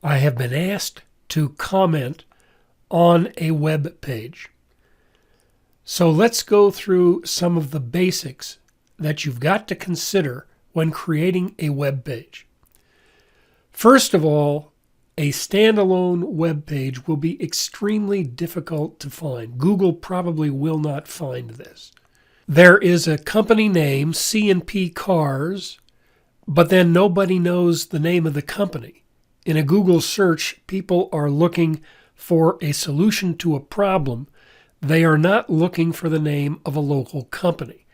I have been asked to comment on a web page. So let's go through some of the basics that you've got to consider when creating a web page. First of all, a standalone web page will be extremely difficult to find. Google probably will not find this. There is a company name, C&P Cars, but then nobody knows the name of the company. In a Google search, people are looking for a solution to a problem. They are not looking for the name of a local company.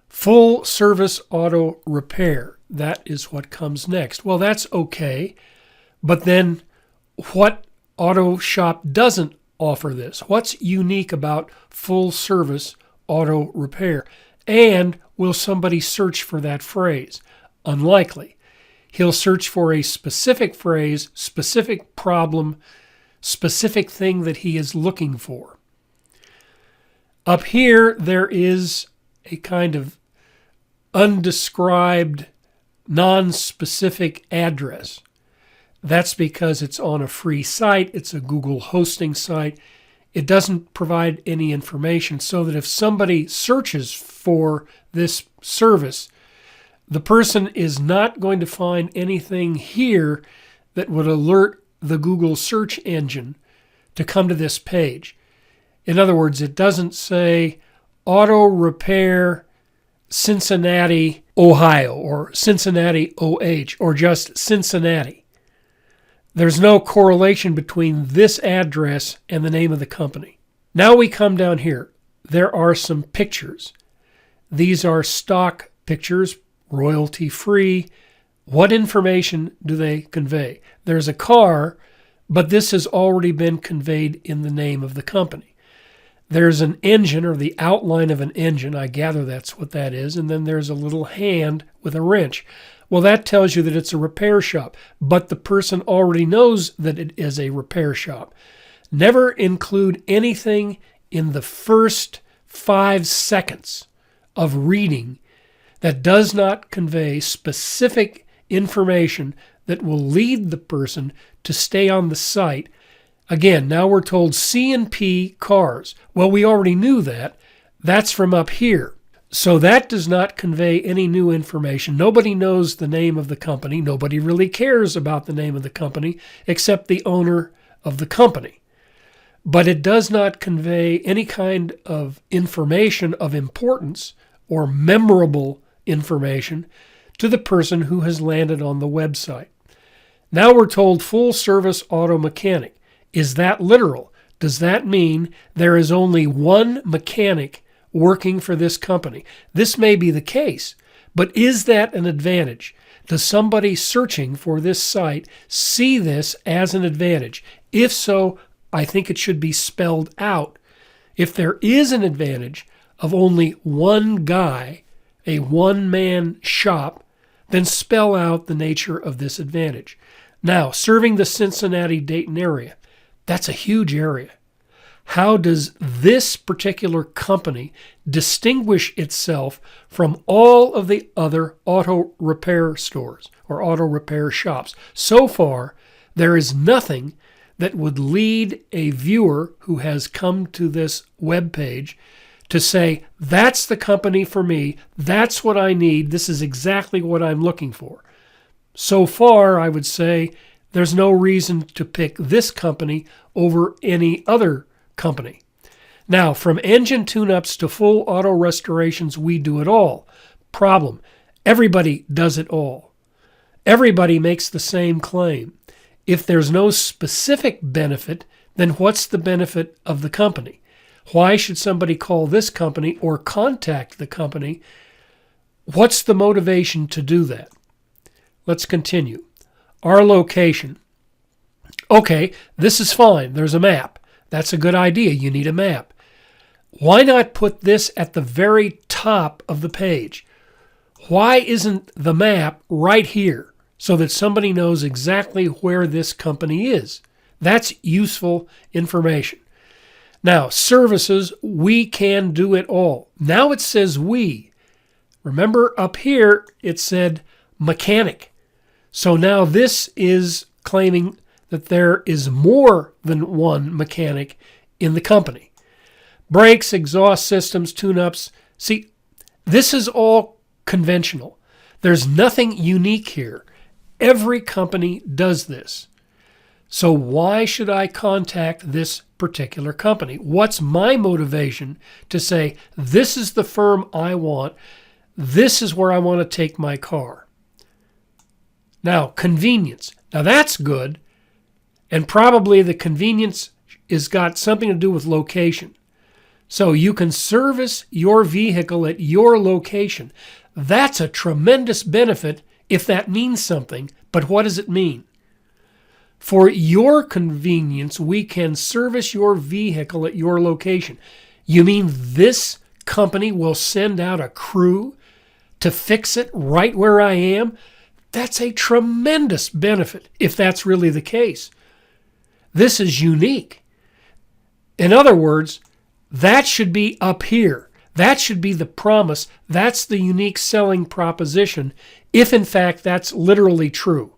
Full service auto repair, that is what comes next. Well, that's okay, but then what auto shop doesn't offer this? What's unique about full service auto repair? And will somebody search for that phrase? Unlikely. He'll search for a specific phrase, specific problem, specific thing that he is looking for. Up here, there is a kind of undescribed, non-specific address. That's because it's on a free site. It's a Google hosting site. It doesn't provide any information, so that if somebody searches for this service, the person is not going to find anything here that would alert the Google search engine to come to this page. In other words, it doesn't say auto repair Cincinnati, Ohio, or Cincinnati, OH, or just Cincinnati. There's no correlation between this address and the name of the company. Now we come down here. There are some pictures. These are stock pictures, royalty-free. What information do they convey? There's a car, but this has already been conveyed in the name of the company. There's an engine, or the outline of an engine. I gather that's what that is. And then there's a little hand with a wrench. Well, that tells you that it's a repair shop, but the person already knows that it is a repair shop. Never include anything in the first 5 seconds of reading that does not convey specific information that will lead the person to stay on the site. Again, now we're told C&P Cars. Well, we already knew that. That's from up here. So that does not convey any new information. Nobody knows the name of the company. Nobody really cares about the name of the company except the owner of the company. But it does not convey any kind of information of importance or memorable information to the person who has landed on the website. Now we're told full service auto mechanic. Is that literal? Does that mean there is only one mechanic working for this company? This may be the case, but is that an advantage? Does somebody searching for this site see this as an advantage? If so, I think it should be spelled out. If there is an advantage of only one guy, a one-man shop, then spell out the nature of this advantage. Now, serving the Cincinnati-Dayton area, that's a huge area. How does this particular company distinguish itself from all of the other auto repair stores or auto repair shops? So far, there is nothing that would lead a viewer who has come to this web page to say, that's the company for me, that's what I need, this is exactly what I'm looking for. So far, I would say there's no reason to pick this company over any other company. Now, from engine tune-ups to full auto restorations, we do it all. Problem: everybody does it all. Everybody makes the same claim. If there's no specific benefit, then what's the benefit of the company? Why should somebody call this company or contact the company? What's the motivation to do that? Let's continue. Our location. Okay, this is fine. There's a map. That's a good idea. You need a map. Why not put this at the very top of the page? Why isn't the map right here so that somebody knows exactly where this company is? That's useful information. Now, services, we can do it all. Now it says we. Remember up here it said mechanic. So now this is claiming that there is more than one mechanic in the company. Brakes, exhaust systems, tune-ups. See, this is all conventional. There's nothing unique here. Every company does this. So why should I contact this particular company? What's my motivation to say, this is the firm I want, this is where I want to take my car? Now, convenience. Now that's good, and probably the convenience has got something to do with location. So you can service your vehicle at your location. That's a tremendous benefit if that means something, but what does it mean? For your convenience, we can service your vehicle at your location. You mean this company will send out a crew to fix it right where I am? That's a tremendous benefit if that's really the case. This is unique. In other words, that should be up here. That should be the promise. That's the unique selling proposition, if in fact that's literally true.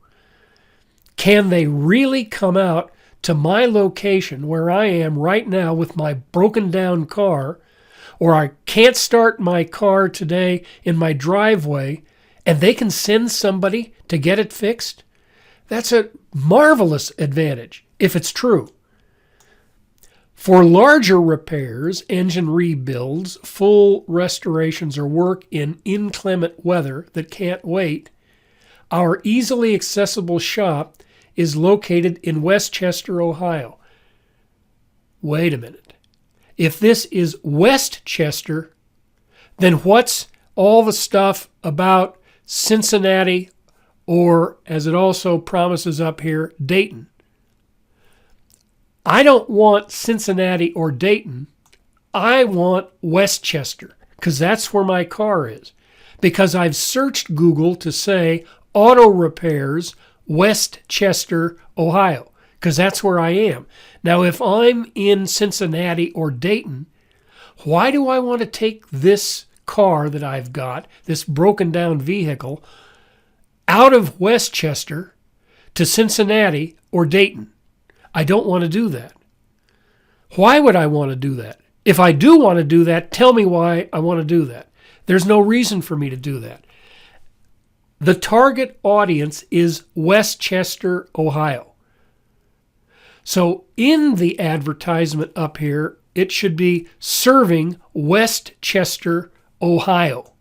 Can they really come out to my location where I am right now with my broken down car, or I can't start my car today in my driveway, and they can send somebody to get it fixed? That's a marvelous advantage, if it's true. For larger repairs, engine rebuilds, full restorations, or work in inclement weather that can't wait, our easily accessible shop is located in Westchester, Ohio. Wait a minute. If this is Westchester, then what's all the stuff about Cincinnati, or as it also promises up here, Dayton? I don't want Cincinnati or Dayton. I want Westchester, because that's where my car is. Because I've searched Google to say auto repairs, Westchester, Ohio, because that's where I am. Now, if I'm in Cincinnati or Dayton, why do I want to take this car that I've got, this broken down vehicle, out of Westchester to Cincinnati or Dayton? I don't want to do that. Why would I want to do that? If I do want to do that, tell me why I want to do that. There's no reason for me to do that. The target audience is Westchester, Ohio. So in the advertisement up here, it should be serving Westchester, Ohio.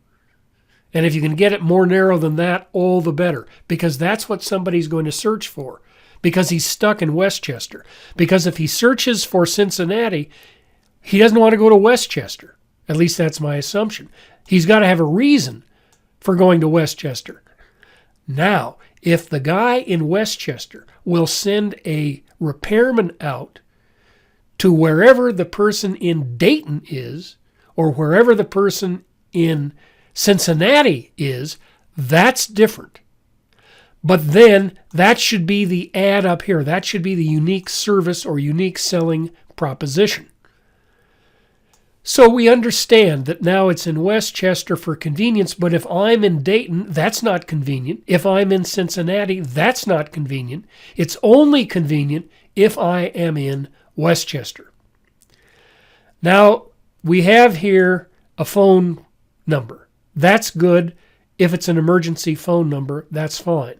And if you can get it more narrow than that, all the better, because that's what somebody's going to search for, because he's stuck in Westchester. Because if he searches for Cincinnati, he doesn't want to go to Westchester. At least that's my assumption. He's got to have a reason for going to Westchester. Now, if the guy in Westchester will send a repairman out to wherever the person in Dayton is, or wherever the person in Cincinnati is, that's different. But then that should be the ad up here. That should be the unique service or unique selling proposition. So we understand that now it's in Westchester for convenience, but if I'm in Dayton, that's not convenient. If I'm in Cincinnati, that's not convenient. It's only convenient if I am in Westchester. Now, we have here a phone number. That's good. If it's an emergency phone number, that's fine.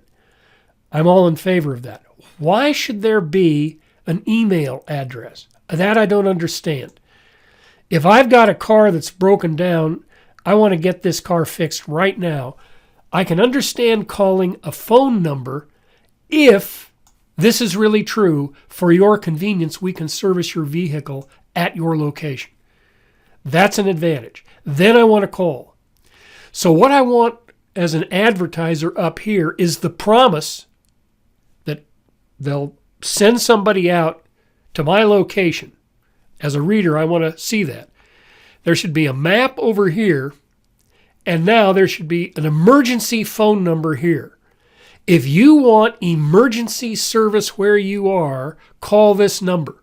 I'm all in favor of that. Why should there be an email address? That I don't understand. If I've got a car that's broken down, I want to get this car fixed right now, I can understand calling a phone number if this is really true. For your convenience, we can service your vehicle at your location. That's an advantage. Then I want to call. So what I want as an advertiser up here is the promise that they'll send somebody out to my location. As a reader, I want to see that. There should be a map over here, and now there should be an emergency phone number here. If you want emergency service where you are, call this number.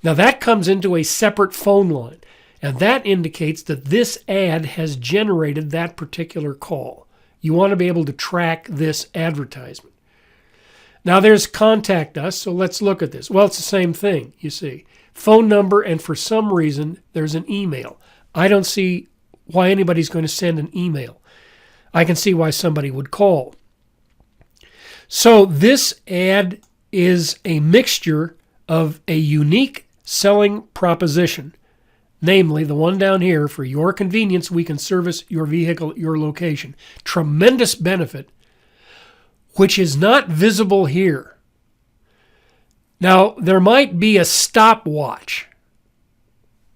Now that comes into a separate phone line, and that indicates that this ad has generated that particular call. You want to be able to track this advertisement. Now there's contact us, so let's look at this. Well, it's the same thing, you see. Phone number, and for some reason, there's an email. I don't see why anybody's going to send an email. I can see why somebody would call. So this ad is a mixture of a unique selling proposition, namely the one down here: for your convenience, we can service your vehicle at your location. Tremendous benefit, which is not visible here. Now, there might be a stopwatch.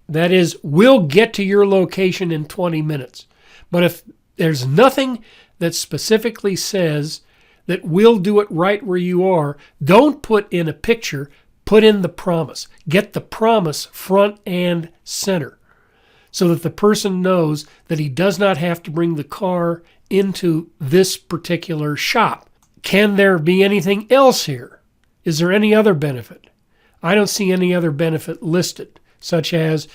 That is, we'll get to your location in 20 minutes. But if there's nothing that specifically says that we'll do it right where you are, don't put in a picture, put in the promise. Get the promise front and center so that the person knows that he does not have to bring the car into this particular shop. Can there be anything else here? Is there any other benefit? I don't see any other benefit listed, such as,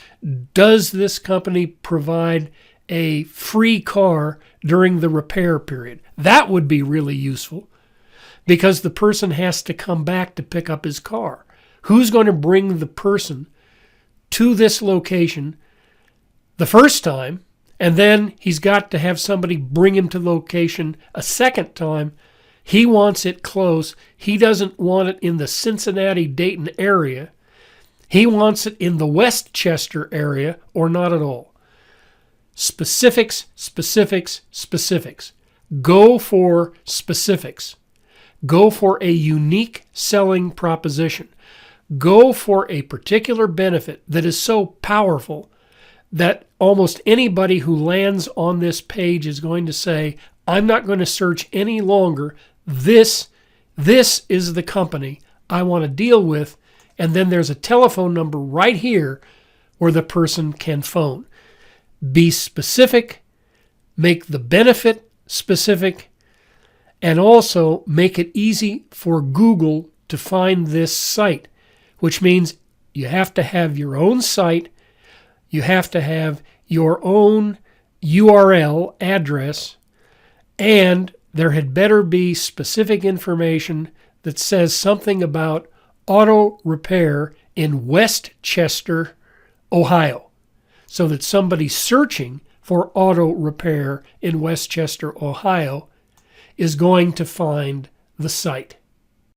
does this company provide a free car during the repair period? That would be really useful because the person has to come back to pick up his car. Who's going to bring the person to this location the first time, and then he's got to have somebody bring him to the location a second time? He wants it close. He doesn't want it in the Cincinnati-Dayton area. He wants it in the Westchester area or not at all. Specifics, specifics, specifics. Go for specifics. Go for a unique selling proposition. Go for a particular benefit that is so powerful that almost anybody who lands on this page is going to say, I'm not going to search any longer. This is the company I want to deal with. And then there's a telephone number right here where the person can phone. Be specific, make the benefit specific, and also make it easy for Google to find this site, which means you have to have your own site, you have to have your own URL address, and there had better be specific information that says something about auto repair in Westchester, Ohio, so that somebody searching for auto repair in Westchester, Ohio is going to find the site.